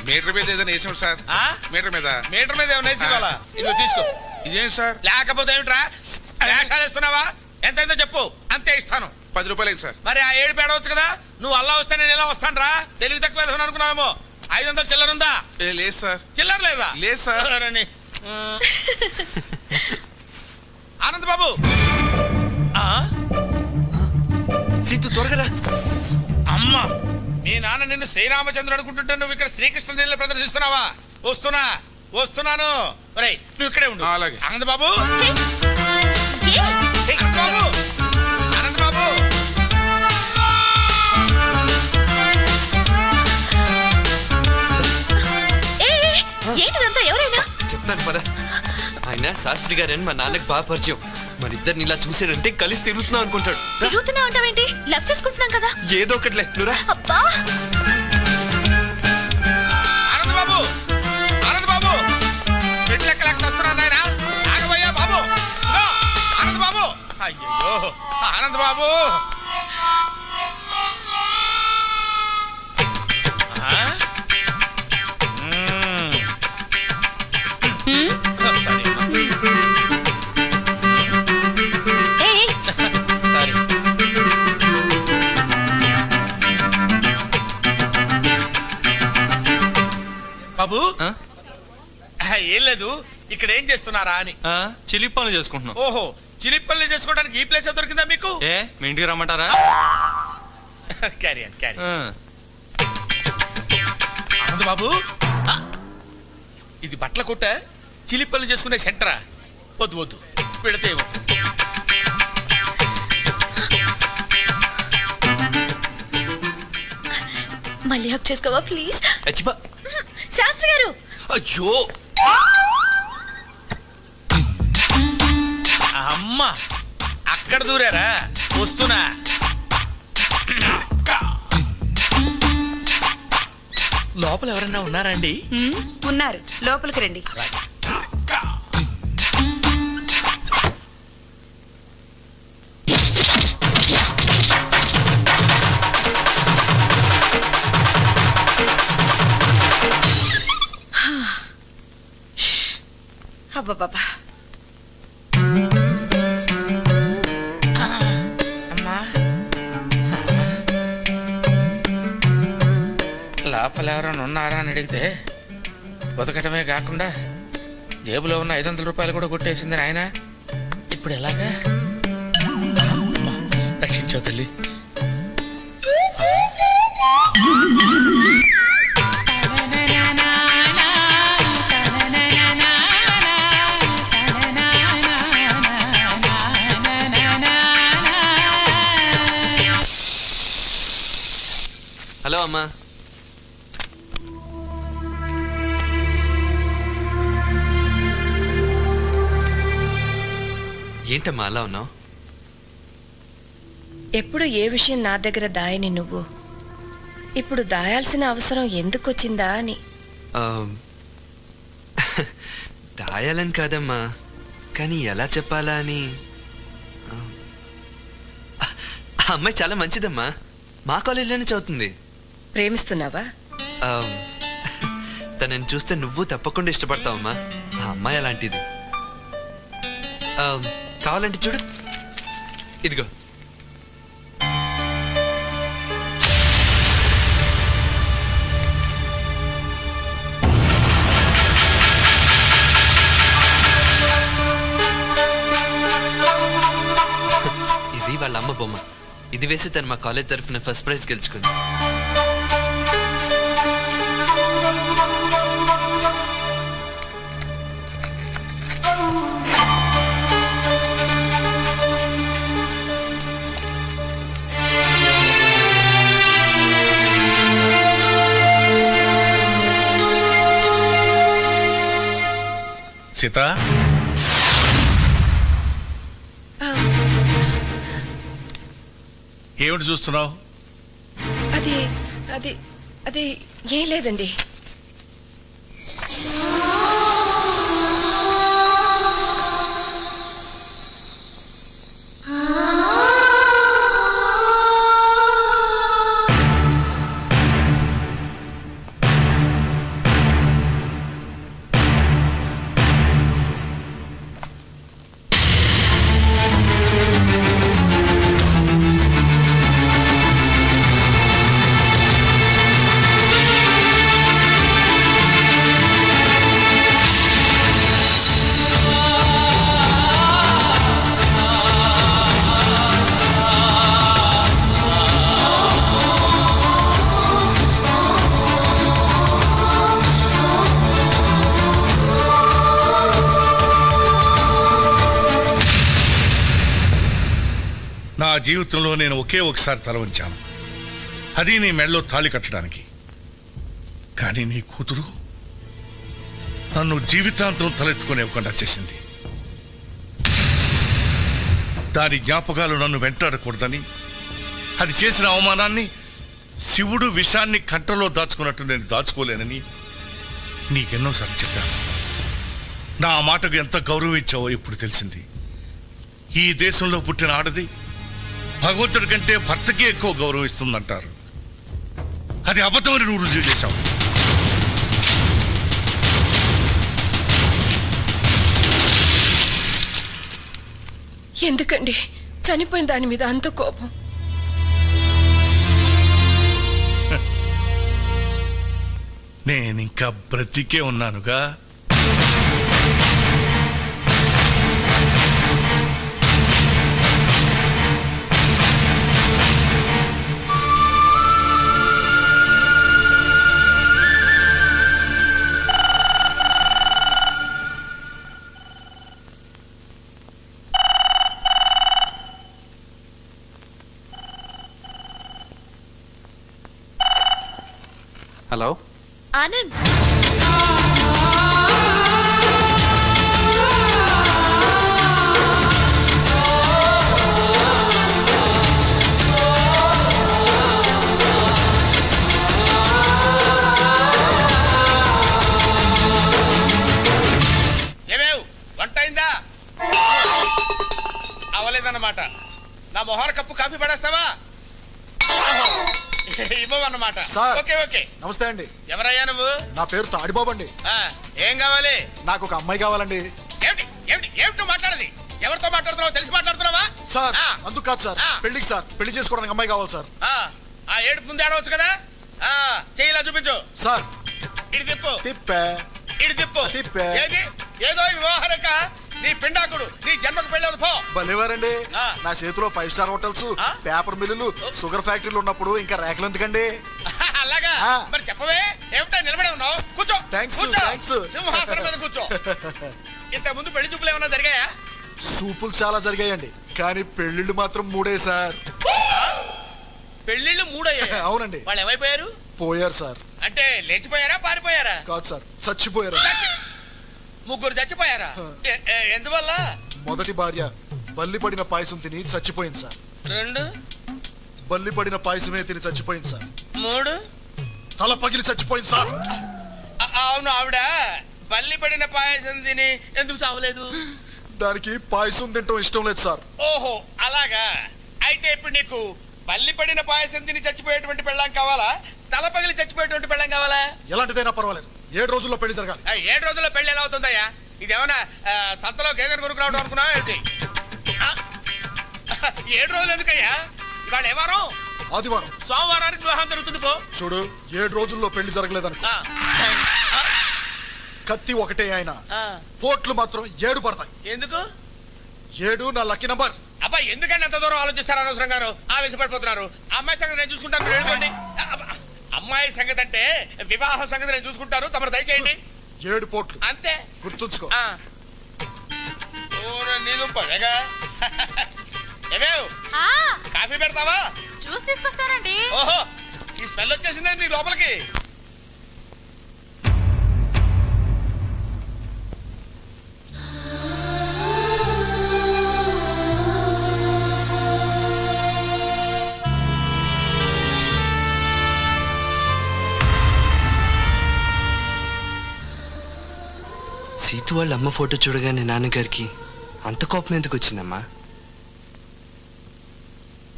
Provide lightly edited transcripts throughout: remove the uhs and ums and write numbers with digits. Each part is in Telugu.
మీటర్ మీద ఏదైనా వేసాం సార్. మీటర్ మీద ఏమైనా వేసి ఇవ్వాలా? ఇదిగో తీసుకో. ఇదేంటి సార్? లేకపోతే ఏమిట్రా వేషాలు ఇస్తున్నావా? ఎంతైందో చెప్పు, అంతే ఇస్తాను. 10 రూపాయలు సార్. మరి ఆ 7 పేడవచ్చు కదా. నువ్వు అల్లా వస్తే నేను ఎలా వస్తాను రా? తెలివి తక్కువ వేద్దామని అనుకున్నావేమో. 500 చిల్లర ఉందా? లేదు సార్. చిల్లర లేదా? లేదు సార్. ఆనంద్ బాబు, సీతు త్వరగా అమ్మ మీ నాన్న నిన్ను శ్రీరామచంద్రుడు అనుకుంటుంటే నువ్వు ఇక్కడ శ్రీకృష్ణ నీళ్ళ ప్రదర్శిస్తున్నావా? వస్తున్నాను. ఒరేయ్ నువ్వు ఇక్కడే ఉండు. అలాగే. ఆనంద్ బాబు, ఆనంద్ బాబు, ఏంటిదంతా? ఎవరైనా చెప్తాను పద. ఆయన శాస్త్రి గారని మా నాన్నకు బాగా పరిచయం. మరి ఇద్దరిని ఇలా చూసారంటే కలిసి తిరుగుతున్నాం అనుకుంటాడు. తిరుగుతున్నా అంటావేంటి? లవ్ చేసుకుంటున్నాం కదా. ఏదో ఒకటిలే నువ్వురా. అబ్బా ఆనంద్ బాబు మెట్లెక్కలేక వస్తున్నాను ఆయన. ఆగబోయా బాబు. ఆనంద్ బాబు, అయ్యో ఆనంద్ బాబు. బాబు ఏం లేదు, ఇక్కడ ఏం చేస్తున్నారా అని. చిలిపి పనులు చేసుకుంటున్నాం. ఓహో, చిలిపి పనులు చేసుకోవడానికి ఈ ప్లేస్ దొరికిందా మీకు? మీ ఇంటికి రమ్మంటారా? క్యారీ ఆనంద్ బాబు, ఇది బట్టల కొట్ట, చిలిపి పనులు చేసుకునే సెంటరా? వద్దు పెడితే మళ్ళీ హక్ చేసుకోవా ప్లీజ్? అచ్చిపా. శాస్త్రి గారు. అయ్యో అమ్మ, అక్కడ దూరారా? వస్తున్నా. లోపల ఎవరన్నా ఉన్నారా అండి? ఉన్నారు, లోపలికి రండి. అబ్బా లోపల ఎవరైనా ఉన్నారా అని అడిగితే బతకటమే కాకుండా జేబులో ఉన్న 500 రూపాయలు కూడా కొట్టేసింది ఆయన. ఇప్పుడు ఎలాగా? రక్షించావు తల్లి. హలో అమ్మా. ఏంటమ్మా అలా ఉన్నావు? ఎప్పుడు ఏ విషయం నా దగ్గర దాయని నువ్వు ఇప్పుడు దాయాల్సిన అవసరం ఎందుకు వచ్చిందా అని. దాయాలని కాదమ్మా, కానీ ఎలా చెప్పాలా అని. ఆ అమ్మాయి చాలా మంచిదమ్మా, మా కాలేజీలోనే చదువుతుంది. ప్రేమిస్తున్నావా? తనని చూస్తే నువ్వు తప్పకుండా ఇష్టపడతావమ్మా. ఆ అమ్మాయి అలాంటిది. కావాలంటే చూడు, ఇదిగో. ఇది వాళ్ళ అమ్మ బొమ్మ. ఇది వేసి తను మా కాలేజ్ తరఫున ఫస్ట్ ప్రైజ్ గెలుచుకుంది. సీత, ఏమిటి చూస్తున్నావు? అది అది అది ఏం లేదండి. జీవితంలో నేను ఒకే ఒకసారి తల వంచాను, అది నీ మెడలో తాళి కట్టడానికి. కానీ నీ కూతురు నన్ను జీవితాంతం తలెత్తుకునేవ్వకుండా చేసింది. దాని జ్ఞాపకాలు నన్ను వెంటాడకూడదని, అది చేసిన అవమానాన్ని శివుడు విషాన్ని కంటలో దాచుకున్నట్టు నేను దాచుకోలేనని నీకెన్నోసార్లు చెప్పాను. నా మాటకు ఎంత గౌరవం ఇచ్చావో ఇప్పుడు తెలిసింది. ఈ దేశంలో పుట్టిన ఆడది భగవంతుడి కంటే భర్తకే ఎక్కువ గౌరవం ఇస్తుందంటారు. అది అబద్ధమని నువ్వు రుజువు చేశావు. ఎందుకండి చనిపోయిన దాని మీద అంత కోపం? నేనింకా బ్రతికే ఉన్నానుగా. హలో ఆనంద్, ఏమేవ్ వంట అయిందా? అవలేదన్నమాట. నా మొహర కప్పు కాఫీ పడేస్తావా? ఇవ్వమన్నమాట. సార్. Okay okay. నమస్తే అండి. ఎవరయ్యా నువ్వు? నా పేరు తాడిబాబు అండి. ఏం కావాలి? నాకు ఒక అమ్మాయి కావాలండి. ఏమిటి ఏమిటి ఏమిటి నువ్వు మాట్లాడేది? ఎవరితో మాట్లాడుతున్నావు? తెలిసి మాట్లాడుతున్నావా? సార్ ఆ. అందుకు కాదు సార్, ఆ. పెళ్లికి సార్, పెళ్లి చేసుకోవడానికి అమ్మాయి కావాలి సార్. ఆ ఏడుపు ముందు ఆడవచ్చు కదా. చెయ్యిలా చూపించు. సార్ ఇటు తిప్పు. తిప్పే ఇటు తిప్పు. తిప్పే. ఏది ఏదో వివాహరక నీ పిండాకుడు నీ జన్మకు పెళ్ళవదు పో. భలేవారండి. ఆ. నా చేతిలో 5 స్టార్ హోటల్స్, ఆ. పేపర్ మిల్లులు, షుగర్ ఫ్యాక్టరీలు ఉన్నప్పుడు ఇంకా రేఖలు ఎందుకండి? అలాగా ఆ. మరి చెప్పవే, ఏమిటా నిలబడి ఉన్నావు? కూర్చో. థాంక్స్, కూర్చో. థాంక్స్. సింహాసనం మీద కూర్చో. ఇంత ముందు పెళ్లి చూపులు ఏమన్నా జరిగాయా? సూపులు చాలా జరిగాయండి, కానీ పెళ్లిళ్ళు మాత్రం 3 సార్. పెళ్లిళ్ళు 3 అయ్యాయి. అవునండి. వాళ్ళు ఏమైపోయారు? పోయారు సార్. అంటే లేచిపోయారా పారిపోయారా? కాదు సార్, చచ్చిపోయారు. ముగ్గురు చచ్చిపోయారా? ఎందువల్ల? మొదటి భార్య బల్లి పడిన పాయసం తిని చచ్చిపోయింది సార్. 2 బల్లి పడిన పాయసమే తిని చచ్చిపోయింది సార్. 3 తల పగిలి చచ్చిపోయింది సార్. అవును, ఆవిడ బల్లి పడిన పాయసం తిని ఎందుకు చావలేదు? దానికి పాయసం తింటం ఇష్టం లేదు సార్. ఓహో అలాగా. అయితే ఇప్పుడు నీకు బల్లి పడిన పాయసం తిని చచ్చిపోయేటువంటి పెళ్ళాం కావాలా, తల పగిలి చచ్చిపోయేటువంటి పెళ్ళాం కావాలా? ఎలాంటిదైనా పర్వాలేదు, 7 రోజుల్లో పెళ్లి జరగాలి. 7 రోజుల్లో పెళ్లి ఎలా అవుతుందయ్యా? ఇదేమన్నా సంతలో గేదెను కొనుక్కురావడం అనుకున్నావా ఏంటి? 7 రోజులు ఎందుకయ్యా? ఇవాళ ఏ వారం? ఆదివారం. సోమవారానికి వివాహం జరుగుతుంది పో. చూడు, 7 రోజుల్లో పెళ్లి జరగలేదనుకో, ఆ, కత్తి ఒకటే ఆయన, ఆ. పోట్లు మాత్రం 7 పడతాయి. ఎందుకు? 7 నా లక్కీ నంబర్. అబ్బా ఎందుకంటే అంత దూరం ఆలోచిస్తారు అనవసరంగా? ఆవేశపడిపోతున్నారు. అమ్మాయి సంగతి నేను చూసుకుంటాను, మీరు వెళ్ళిపోండి. అమ్మాయి సంగతి అంటే వివాహ సంగతి నేను చూసుకుంటాను, తమరు దయచేయండి. 7 పోట్లు అంతే. గుర్తుంచుకో. నీదు పదగా ఏమేవ్ కాఫీ పెడతావా? చూసి తీసుకొస్తానండి. ఓహో, ఈ స్మెల్ వచ్చేసిందే నీ లోపలికి. సీతు వాళ్ళ అమ్మ ఫోటో చూడగానే నాన్నగారికి అంత కోపం ఎందుకు వచ్చిందమ్మా?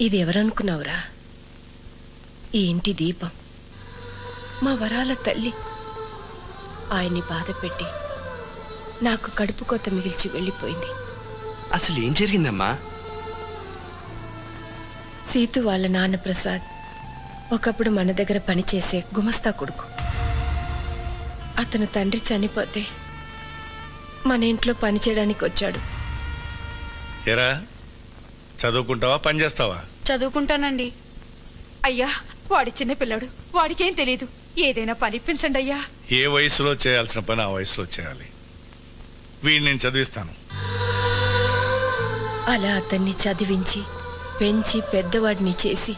ఇది ఎవరనుకున్నావురా? ఈ ఇంటి దీపం, మా వరాల తల్లి. ఆయన్ని బాధ పెట్టి నాకు కడుపు కొత్త మిగిల్చి వెళ్ళిపోయింది. అసలు ఏం జరిగిందమ్మా? సీతు వాళ్ళ నాన్న ప్రసాద్ ఒకప్పుడు మన దగ్గర పనిచేసే గుమస్తా కొడుకు. అతను తండ్రి చనిపోతే మన ఇంట్లో పని చేయడానికి వచ్చాడు. ఎరా చదువుకుంటావా, పని చేస్తావా? చదువుకుంటానండి. అయ్యా, వాడి చిన్న పిల్లాడు, వాడికేం తెలీదు. ఏదైనా పనిపించండి అయ్యా. ఏ వయసులో చేయాల్సిన పని ఆ వయసులో చేయాలి. వీడిని నేను చదివిస్తాను. అలా అతన్ని చదివించి పెంచి పెద్దవాడిని చేసి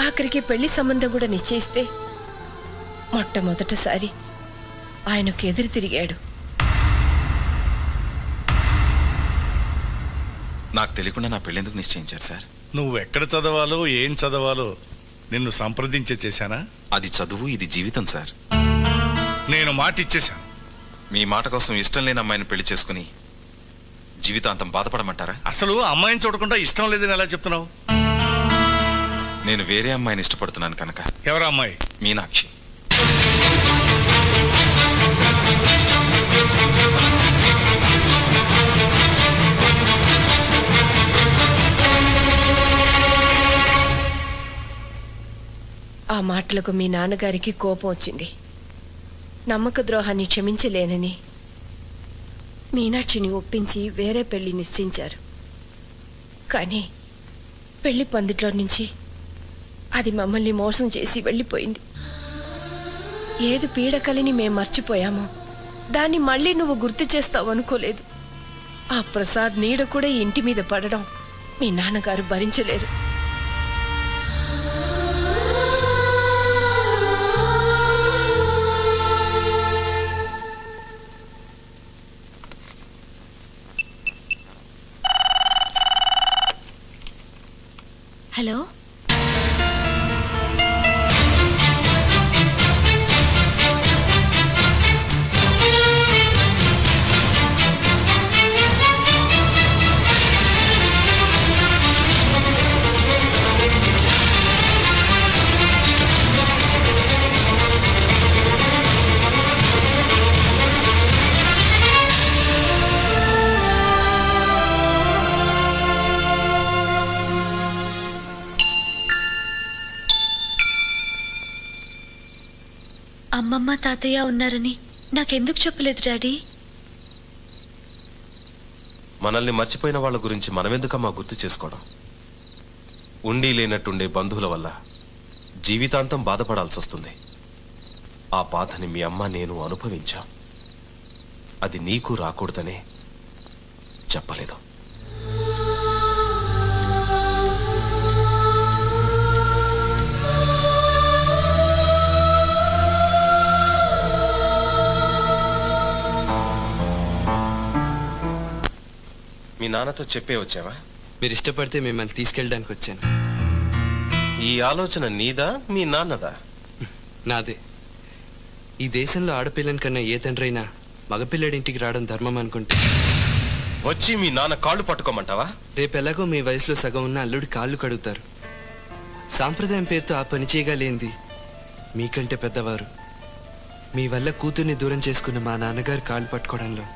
ఆఖరికి పెళ్లి సంబంధం కూడా నిశ్చయిస్తే మొట్టమొదటిసారి ఆయనకు ఎదురు తిరిగాడు. నాకు తెలియకుండా నా పెళ్ళెందుకు నిశ్చయించారు సార్? నువ్వు ఎక్కడ చదవాలో ఏం చదవాలో నిన్ను సంప్రదించే చేశానా? అది చదువు, ఇది జీవితం సార్. నేను మాట ఇచ్చేశాను. మీ మాట కోసం ఇష్టం లేని అమ్మాయిని పెళ్లి చేసుకుని జీవితాంతం బాధపడమంటారా? అసలు అమ్మాయిని చూడకుండా ఇష్టం లేదని ఎలా చెప్తున్నావు? నేను వేరే అమ్మాయిని ఇష్టపడుతున్నాను కనుక. ఎవరా అమ్మాయి? మీనాక్షి. ఆ మాటలకు మీ నాన్నగారికి కోపం వచ్చింది. నమ్మక ద్రోహాన్ని క్షమించలేనని మీనాక్షిని ఒప్పించి వేరే పెళ్లి నిశ్చయించారు. కానీ పెళ్లి పందిట్లో నుంచి అది మమ్మల్ని మోసం చేసి వెళ్ళిపోయింది. ఏది పీడకలిని మేం మర్చిపోయామో దాన్ని మళ్ళీ నువ్వు గుర్తు చేస్తావు అనుకోలేదు. ఆ ప్రసాద్ నీడ కూడా ఈ ఇంటి మీద పడడం మీ నాన్నగారు భరించలేరు. హలో, అమ్మమ్మ తాతయ్య ఉన్నారని నాకెందుకు చెప్పలేదు డాడీ? మనల్ని మర్చిపోయిన వాళ్ళ గురించి మనమెందుకమ్మా గుర్తు చేసుకోవడం? ఉండి లేనట్టుండే బంధువుల వల్ల జీవితాంతం బాధపడాల్సి వస్తుంది. ఆ బాధని మీ అమ్మ నేను అనుభవించాం. అది నీకు రాకూడదనే చెప్పలేదు. మీ నాన్నతో చెప్పే వచ్చావా? మీరు ఇష్టపడితే మిమ్మల్ని తీసుకెళ్ళడానికి వచ్చాను. ఈ ఆలోచన నీదా మీ నాన్నదా? నాదే. ఈ దేశంలో ఆడపిల్లని కన్నా ఏ తండ్రైనా మగపిల్లడింటికి రావడం ధర్మం అనుకుంటే వచ్చి మీ నాన్న కాళ్ళు పట్టుకోమంటావా? రేపెలాగో మీ వయసులో సగం ఉన్న అల్లుడి కాళ్ళు కడుగుతారు. సాంప్రదాయం పేరుతో ఆ పని చేయగలేంది మీకంటే పెద్దవారు. మీ వల్ల కూతుర్ని దూరం చేసుకున్న మా నాన్నగారు కాళ్ళు పట్టుకోవడంలో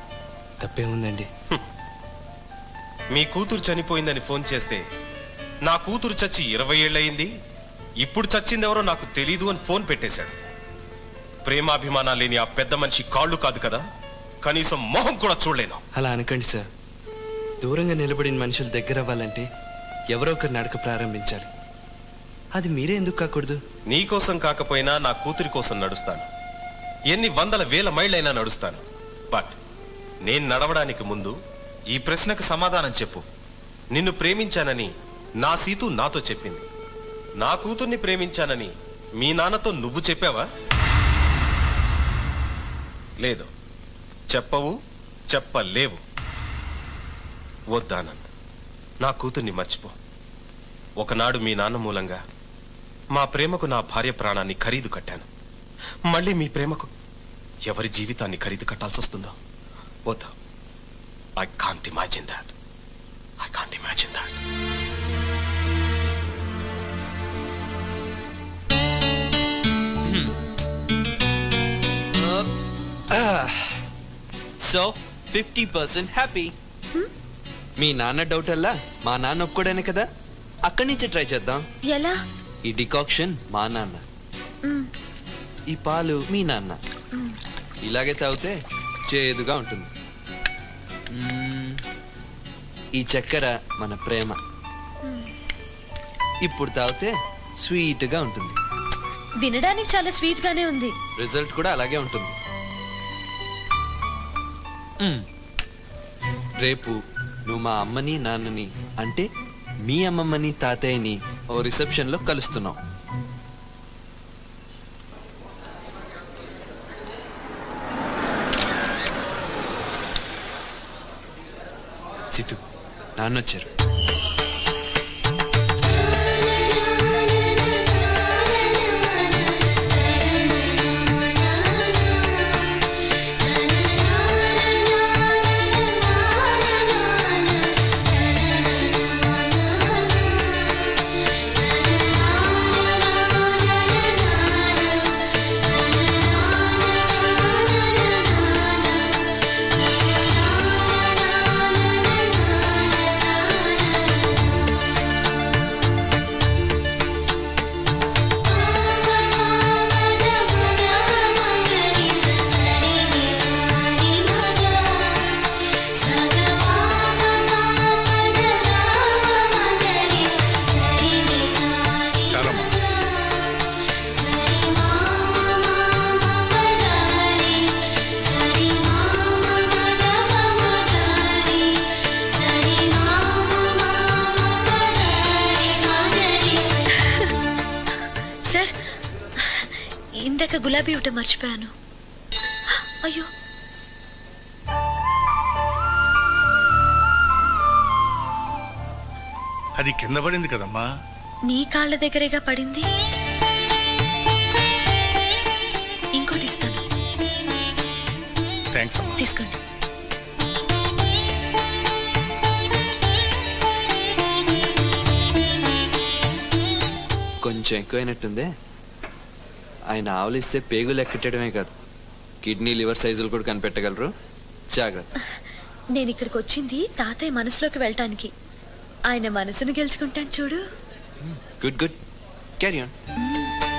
తప్పే ఉందండి. మీ కూతురు చనిపోయిందని ఫోన్ చేస్తే నా కూతురు చచ్చి 20 ఏళ్ళయింది, ఇప్పుడు చచ్చిందెవరో నాకు తెలీదు అని ఫోన్ పెట్టేశాడు. ప్రేమాభిమానాలు లేని ఆ పెద్ద మనిషి కాళ్ళు కాదు కదా, కనీసం మొహం కూడా చూడలేను. అలా అనకండి సార్. దూరంగా నిలబడిన మనుషులు దగ్గర అవ్వాలంటే ఎవరో ఒకరు నడక ప్రారంభించాలి. అది మీరే ఎందుకు కాకూడదు? నీకోసం కాకపోయినా నా కూతురి కోసం నడుస్తాను. ఎన్ని వందల వేల మైళ్ళైనా నడుస్తాను. బట్ నేను నడవడానికి ముందు ఈ ప్రశ్నకు సమాధానం చెప్పు. నిన్ను ప్రేమించానని నా సీతు నాతో చెప్పింది. నా కూతుర్ని ప్రేమించానని మీ నాన్నతో నువ్వు చెప్పావా? లేదు, చెప్పవు, చెప్పలేవు. వద్దానంద్, నా కూతుర్ని మర్చిపో. ఒకనాడు మీ నాన్న మూలంగా మా ప్రేమకు నా భార్య ప్రాణాన్ని ఖరీదు కట్టాను. మళ్ళీ మీ ప్రేమకు ఎవరి జీవితాన్ని ఖరీదు కట్టాల్సి వస్తుందో వద్దా. I can't imagine that. I can't imagine that. So 50% happy. మీ నాన్న డౌట్ అల్లా మా నాన్న ఒప్పుకోడానే కదా. అక్కడి నుంచే ట్రై చేద్దాం. ఎలా? ఈ డికాక్షన్ మా నాన్న, ఈ పాలు మీ నాన్న. ఇలాగే తాగితే చేదుగా ఉంటుంది. ఈ చక్కెర మన ప్రేమ. ఇప్పుడు తాగితే స్వీట్గా ఉంటుంది. వినడానికి చాలా స్వీట్ గానే ఉంది. రిజల్ట్ కూడా అలాగే ఉంటుంది. రేపు నువ్వు మా అమ్మని నాన్నని అంటే మీ అమ్మమ్మని తాతయ్యని ఓ రిసెప్షన్లో కలుస్తున్నాం. సిటు నాన్నొచ్చారు. చాలమ్మా. సార్, ఇందాక గులాబీ ఇవ్వటం మర్చిపోయాను. అయ్యో, అది కింద పడింది కదమ్మా. నీ కాళ్ళ దగ్గరేగా పడింది. ఇంకోటి ఇస్తాను, థ్యాంక్స్ అమ్మా. తీసుకోండి. కొంచెం ఎక్కువైనట్టుందే. ఆయన ఆవులిస్తే పేగులు ఎక్కటమే కాదు, కిడ్నీ లివర్ సైజులు కూడా కనిపెట్టగలరు. జాగ్రత్త. నేను ఇక్కడికి వచ్చింది తాతయ్య మనసులోకి వెళ్ళటానికి. ఆయన మనసును గెలుచుకుంటాను చూడు. Good good, carry on.